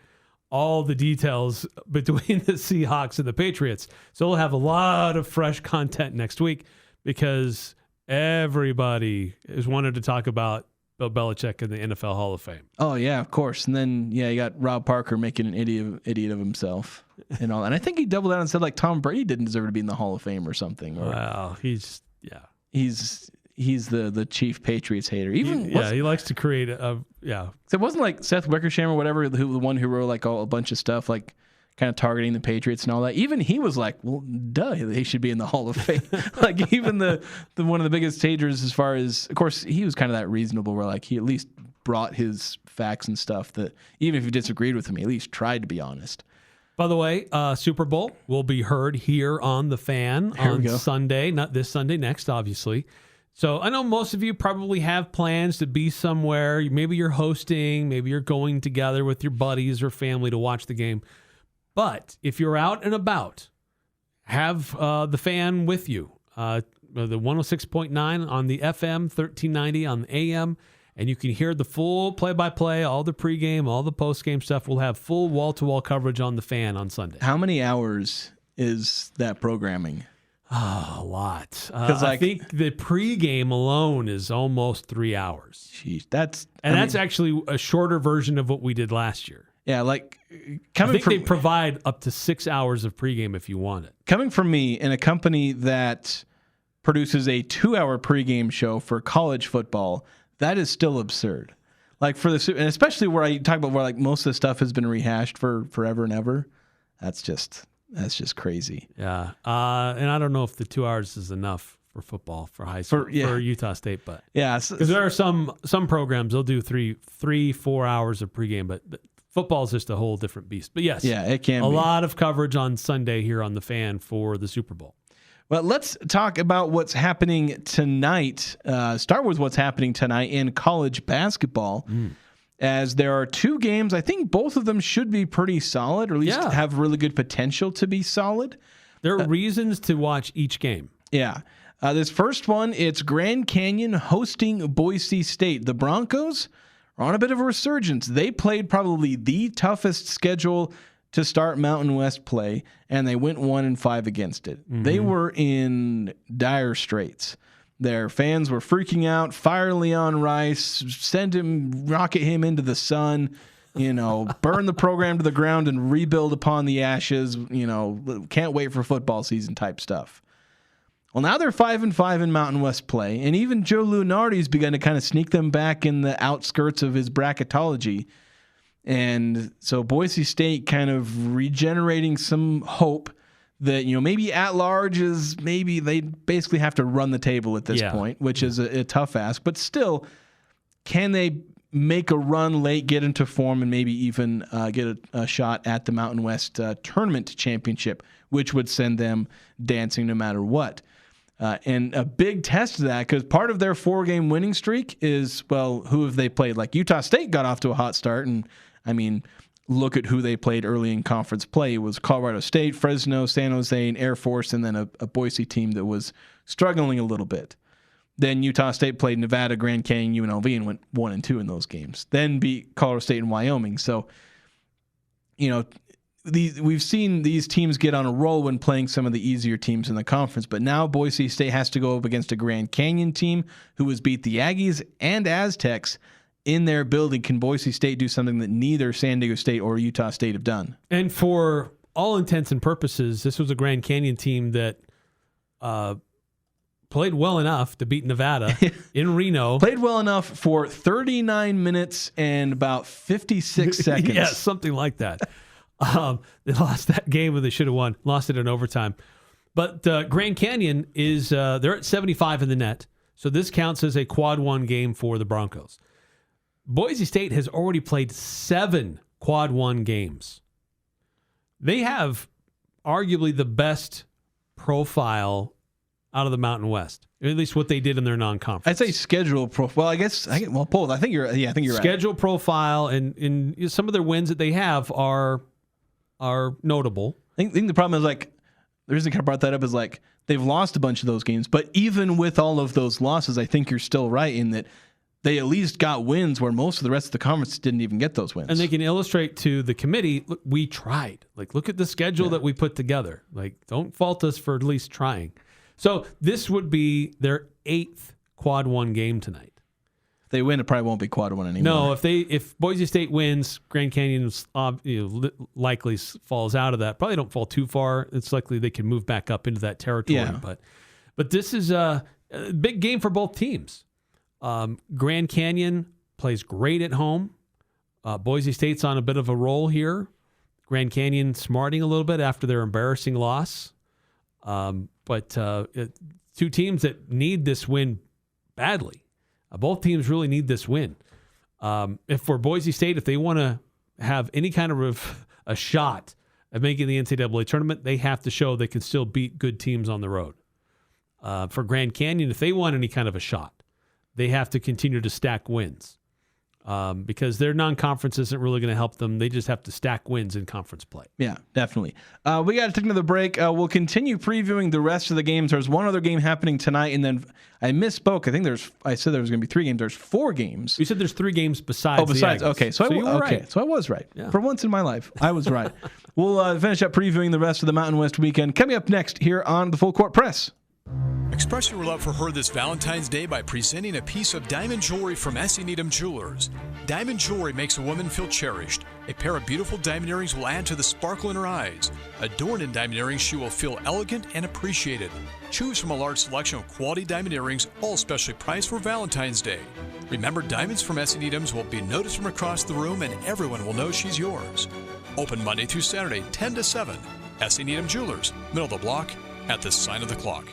all the details between the Seahawks and the Patriots. So we'll have a lot of fresh content next week because everybody has wanted to talk about Bill Belichick in the NFL Hall of Fame. Oh, yeah, of course. And then, you got Rob Parker making an idiot of himself and all. And I think he doubled down and said, like, Tom Brady didn't deserve to be in the Hall of Fame or something. Wow, he's the chief Patriots hater. He likes to create So it wasn't like Seth Wickersham or whatever, the one who wrote like a bunch of stuff, like kind of targeting the Patriots and all that. Even he was like, well, duh, they should be in the Hall of Fame. Like even the one of the biggest stagers as far as, of course, he was kind of that reasonable where like he at least brought his facts and stuff that even if you disagreed with him, he at least tried to be honest. By the way, Super Bowl will be heard here on The Fan on Sunday, not this Sunday, next, obviously. So I know most of you probably have plans to be somewhere. Maybe you're hosting, maybe you're going together with your buddies or family to watch the game. But if you're out and about, have The Fan with you. The 106.9 on the FM, 1390 on the AM, and you can hear the full play-by-play, all the pregame, all the postgame stuff. We'll have full wall-to-wall coverage on The Fan on Sunday. How many hours is that programming? Oh, a lot. I think the pregame alone is almost 3 hours. Jeez, that's actually a shorter version of what we did last year. Yeah, like they provide up to 6 hours of pregame if you want it. Coming from me in a company that produces a 2-hour pregame show for college football, that is still absurd. Like for the, and especially where I talk about where like most of the stuff has been rehashed for forever and ever. That's just crazy. Yeah. And I don't know if the 2 hours is enough for football for high school for Utah State, but yeah, because there are some programs they'll do 3-4 hours of pregame, but football is just a whole different beast. But yes, yeah, it can a be. lot of coverage on Sunday here on the Fan for the Super Bowl. Well, let's talk about what's happening tonight. Start with what's happening tonight in college basketball, as there are 2 games. I think both of them should be pretty solid, or at least have really good potential to be solid. There are reasons to watch each game. Yeah. This first one, it's Grand Canyon hosting Boise State. The Broncos are on a bit of a resurgence. They played probably the toughest schedule to start Mountain West play, and they went 1-5 against it. Mm-hmm. They were in dire straits. Their fans were freaking out. Fire Leon Rice, rocket him into the sun, burn the program to the ground and rebuild upon the ashes. Can't wait for football season type stuff. Well, now they're 5-5 in Mountain West play, and even Joe Lunardi's begun to kind of sneak them back in the outskirts of his bracketology. And so Boise State kind of regenerating some hope that, maybe at large is maybe they basically have to run the table at this point, which is a tough ask. But still, can they make a run late, get into form, and maybe even get a shot at the Mountain West tournament championship, which would send them dancing no matter what? And a big test of that, because part of their 4-game winning streak is, well, who have they played? Like Utah State got off to a hot start, and I mean, look at who they played early in conference play. It was Colorado State, Fresno, San Jose, and Air Force, and then a Boise team that was struggling a little bit. Then Utah State played Nevada, Grand Canyon, UNLV, and went 1-2 in those games. Then beat Colorado State and Wyoming. So, we've seen these teams get on a roll when playing some of the easier teams in the conference, but now Boise State has to go up against a Grand Canyon team who has beat the Aggies and Aztecs in their building. Can Boise State do something that neither San Diego State or Utah State have done? And for all intents and purposes, this was a Grand Canyon team that played well enough to beat Nevada in Reno. Played well enough for 39 minutes and about 56 seconds. Yeah, something like that. They lost that game when they should have won. Lost it in overtime. But Grand Canyon is they're at 75 in the net, so this counts as a quad 1 game for the Broncos. Boise State has already played 7 quad 1 games. They have arguably the best profile out of the Mountain West, or at least what they did in their non-conference. I'd say schedule profile. Well, both. I think you're right. Schedule profile and some of their wins that they have are notable. I think the problem is, like, the reason I kind of brought that up is, like, they've lost a bunch of those games, but even with all of those losses, I think you're still right in that they at least got wins where most of the rest of the conference didn't even get those wins. And they can illustrate to the committee, look, we tried. Like, look at the schedule that we put together. Like, don't fault us for at least trying. So this would be their 8th quad 1 game tonight. If they win, it probably won't be quad 1 anymore. No, if Boise State wins, Grand Canyon likely falls out of that. Probably don't fall too far. It's likely they can move back up into that territory. Yeah. But this is a big game for both teams. Grand Canyon plays great at home. Boise State's on a bit of a roll here. Grand Canyon smarting a little bit after their embarrassing loss. But 2 teams that need this win badly. Both teams really need this win. If for Boise State, if they want to have any kind of a shot at making the NCAA tournament, they have to show they can still beat good teams on the road. For Grand Canyon, if they want any kind of a shot, they have to continue to stack wins. Because their non-conference isn't really going to help them. They just have to stack wins in conference play. Yeah, definitely. We got to take another break. We'll continue previewing the rest of the games. There's one other game happening tonight, and then I misspoke. I said there was going to be 3 games. There's 4 games. You said there's 3 games besides. Besides. The Aggies. Okay, so I was right. Yeah. For once in my life, I was right. We'll finish up previewing the rest of the Mountain West weekend. Coming up next here on the Full Court Press. Express your love for her this Valentine's Day by presenting a piece of diamond jewelry from S.E. Needham Jewelers. Diamond jewelry makes a woman feel cherished. A pair of beautiful diamond earrings will add to the sparkle in her eyes. Adorned in diamond earrings, she will feel elegant and appreciated. Choose from a large selection of quality diamond earrings, all specially priced for Valentine's Day. Remember, diamonds from Essie Needham's will be noticed from across the room, and everyone will know she's yours. Open Monday through Saturday, 10 to 7. Essie Needham Jewelers, middle of the block, at the sign of the clock.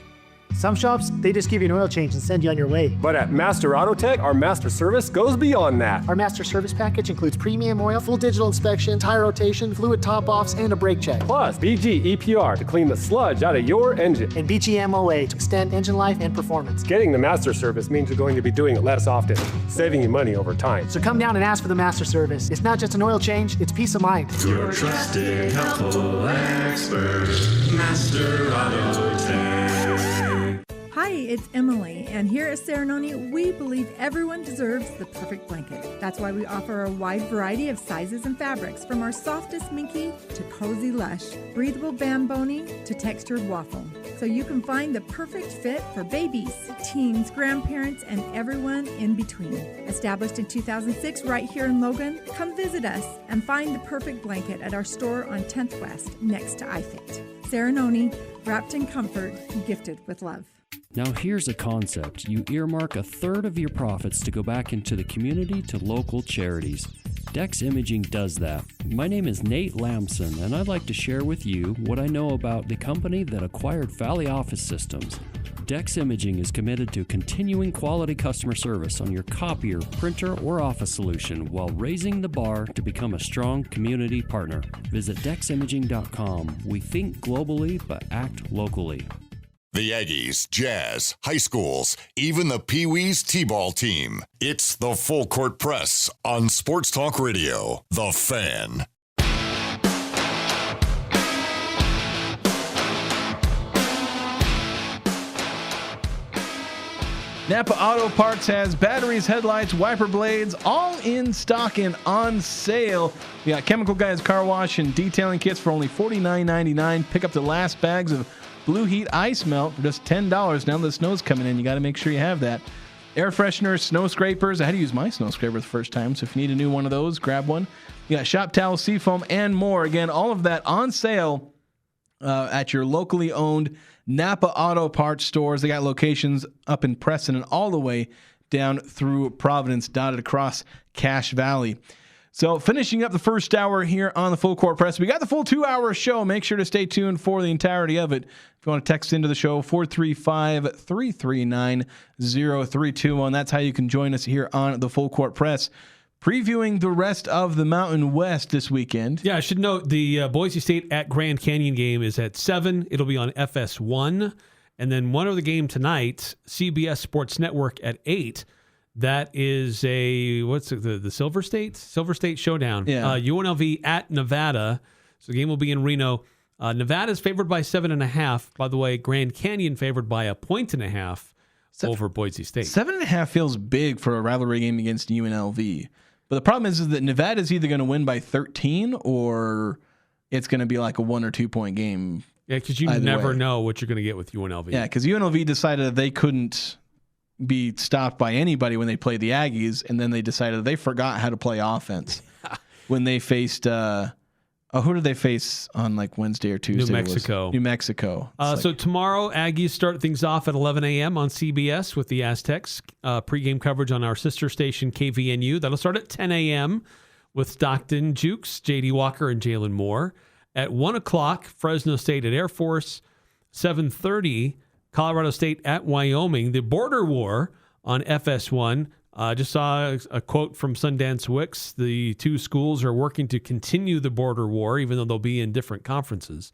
Some shops, they just give you an oil change and send you on your way. But at Master Auto Tech, our master service goes beyond that. Our master service package includes premium oil, full digital inspection, tire rotation, fluid top-offs, and a brake check. Plus, BG EPR to clean the sludge out of your engine. And BG MOA to extend engine life and performance. Getting the master service means you're going to be doing it less often, saving you money over time. So come down and ask for the master service. It's not just an oil change, it's peace of mind. Your trusted, helpful expert, Master Auto Tech. Hi, it's Emily, and here at Serenoni, we believe everyone deserves the perfect blanket. That's why we offer a wide variety of sizes and fabrics, from our softest minky to cozy lush, breathable bamboni to textured waffle. So you can find the perfect fit for babies, teens, grandparents, and everyone in between. Established in 2006 right here in Logan, come visit us and find the perfect blanket at our store on 10th West next to iFit. Serenoni, wrapped in comfort, gifted with love. Now here's a concept. You earmark a third of your profits to go back into the community to local charities. Dex Imaging does that. My name is Nate Lamson, and I'd like to share with you what I know about the company that acquired Valley Office Systems. Dex Imaging is committed to continuing quality customer service on your copier, printer, or office solution while raising the bar to become a strong community partner. Visit deximaging.com. We think globally, but act locally. The Aggies, Jazz, high schools, even the Pee Wee's T-ball team. It's the Full Court Press on Sports Talk Radio, The Fan. Napa Auto Parts has batteries, headlights, wiper blades, all in stock and on sale. We got Chemical Guys car wash and detailing kits for only $49.99. Pick up the last bags of Blue Heat Ice Melt for just $10. Now the snow's coming in, you got to make sure you have that. Air fresheners, snow scrapers. I had to use my snow scraper the first time, so if you need a new one of those, grab one. You got shop towels, seafoam, and more. Again, all of that on sale at your locally owned Napa Auto Parts stores. They got locations up in Preston and all the way down through Providence, dotted across Cache Valley. So finishing up the first hour here on the Full Court Press. We got the full 2-hour show. Make sure to stay tuned for the entirety of it. If you want to text into the show, 435-339-0321. That's how you can join us here on the Full Court Press. Previewing the rest of the Mountain West this weekend. Yeah, I should note the Boise State at Grand Canyon game is at 7. It'll be on FS1. And then one other game tonight, CBS Sports Network at 8. That is the Silver State Showdown. Yeah. UNLV at Nevada. So the game will be in Reno. Nevada is favored by 7.5. By the way, Grand Canyon favored by 1.5 over Boise State. 7.5 feels big for a rivalry game against UNLV. But the problem is that Nevada is either going to win by 13 or it's going to be like a 1 or 2 point game. Yeah, because you never know what you're going to get with UNLV. Yeah, because UNLV decided that they couldn't be stopped by anybody when they played the Aggies, and then they decided they forgot how to play offense when they faced who did they face on like Wednesday or Tuesday? New Mexico. So tomorrow, Aggies start things off at 11 a.m. on CBS with the Aztecs. Pregame coverage on our sister station, KVNU. That'll start at 10 a.m. with Stockton Jukes, J.D. Walker, and Jalen Moore. At 1 o'clock, Fresno State at Air Force. 7:30, Colorado State at Wyoming. The border war on FS1. Just saw a quote from Sundance Wicks. The two schools are working to continue the border war, even though they'll be in different conferences.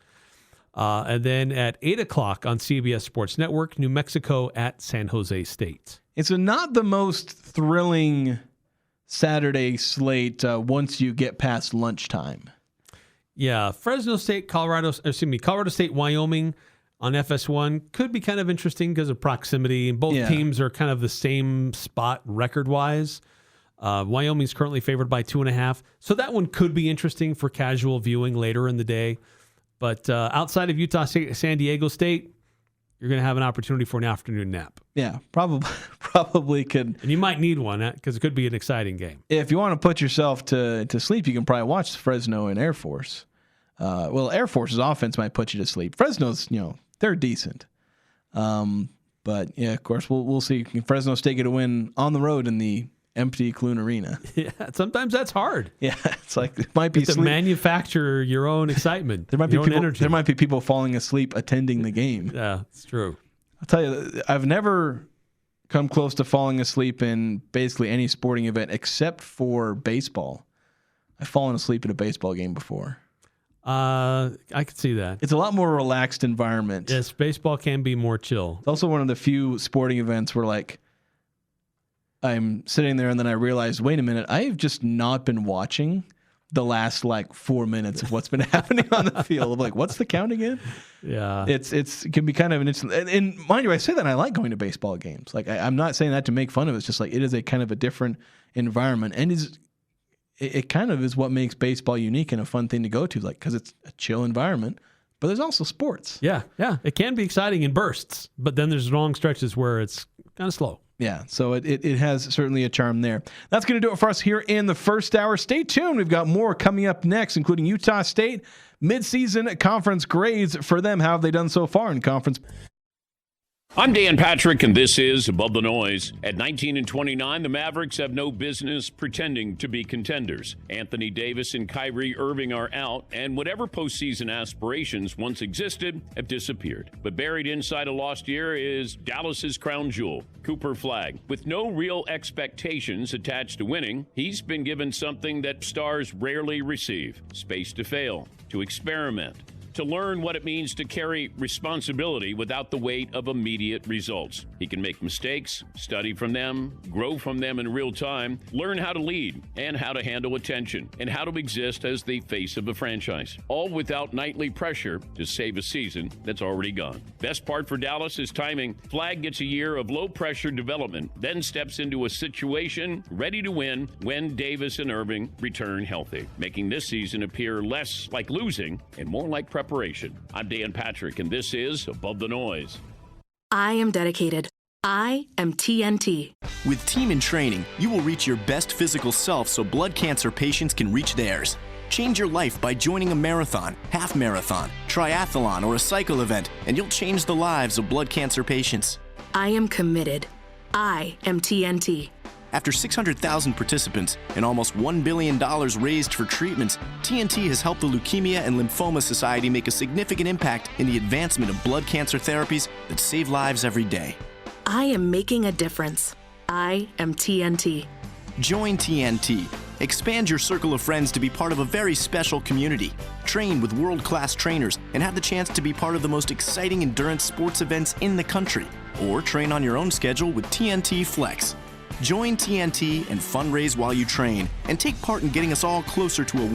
And then at 8 o'clock on CBS Sports Network, New Mexico at San Jose State. It's not the most thrilling Saturday slate once you get past lunchtime. Yeah, Fresno State, Colorado State, Wyoming on FS1 could be kind of interesting because of proximity, and both teams are kind of the same spot record-wise. Wyoming's currently favored by 2.5, so that one could be interesting for casual viewing later in the day. But outside of Utah State, San Diego State, you're going to have an opportunity for an afternoon nap. Yeah, probably could. And you might need one because it could be an exciting game. If you want to put yourself to sleep, you can probably watch Fresno and Air Force. Air Force's offense might put you to sleep. Fresno's, they're decent. But yeah, of course, we'll see. Can Fresno State get a win on the road in the empty Clune Arena? Yeah, sometimes that's hard. Yeah, it's like it might be to manufacture your own excitement. There might be people falling asleep attending the game. Yeah, it's true. I'll tell you, I've never come close to falling asleep in basically any sporting event except for baseball. I've fallen asleep at a baseball game before. I could see that. It's a lot more relaxed environment. Yes, baseball can be more chill. It's also one of the few sporting events where, like, I'm sitting there and then I realize, wait a minute, I have just not been watching the last 4 minutes of what's been happening on the field. I'm like, what's the count again? Yeah, it can be kind of an instant. And mind you, I say that and I like going to baseball games. Like, I'm not saying that to make fun of it. It's just like it is a kind of a different environment, and it kind of is what makes baseball unique and a fun thing to go to, because it's a chill environment, but there's also sports. Yeah. It can be exciting in bursts, but then there's long stretches where it's kind of slow. Yeah, so it has certainly a charm there. That's going to do it for us here in the first hour. Stay tuned. We've got more coming up next, including Utah State, midseason conference grades for them. How have they done so far in conference? I'm Dan Patrick, and this is Above the Noise. At 19-29, the Mavericks have no business pretending to be contenders. Anthony Davis and Kyrie Irving are out, and whatever postseason aspirations once existed have disappeared. But buried inside a lost year is Dallas's crown jewel, Cooper Flagg. With no real expectations attached to winning, he's been given something that stars rarely receive: space to fail, to experiment, to learn what it means to carry responsibility without the weight of immediate results. He can make mistakes, study from them, grow from them in real time, learn how to lead and how to handle attention, and how to exist as the face of a franchise, all without nightly pressure to save a season that's already gone. Best part for Dallas is timing. Flagg gets a year of low-pressure development, then steps into a situation ready to win when Davis and Irving return healthy, making this season appear less like losing and more like preparation. I'm Dan Patrick, and this is Above the Noise. I am dedicated. I am TNT. With Team in Training, you will reach your best physical self so blood cancer patients can reach theirs. Change your life by joining a marathon, half marathon, triathlon, or a cycle event, and you'll change the lives of blood cancer patients. I am committed. I am TNT. After 600,000 participants and almost $1 billion raised for treatments, TNT has helped the Leukemia and Lymphoma Society make a significant impact in the advancement of blood cancer therapies that save lives every day. I am making a difference. I am TNT. Join TNT. Expand your circle of friends to be part of a very special community. Train with world-class trainers and have the chance to be part of the most exciting endurance sports events in the country. Or train on your own schedule with TNT Flex. Join TNT and fundraise while you train, and take part in getting us all closer to a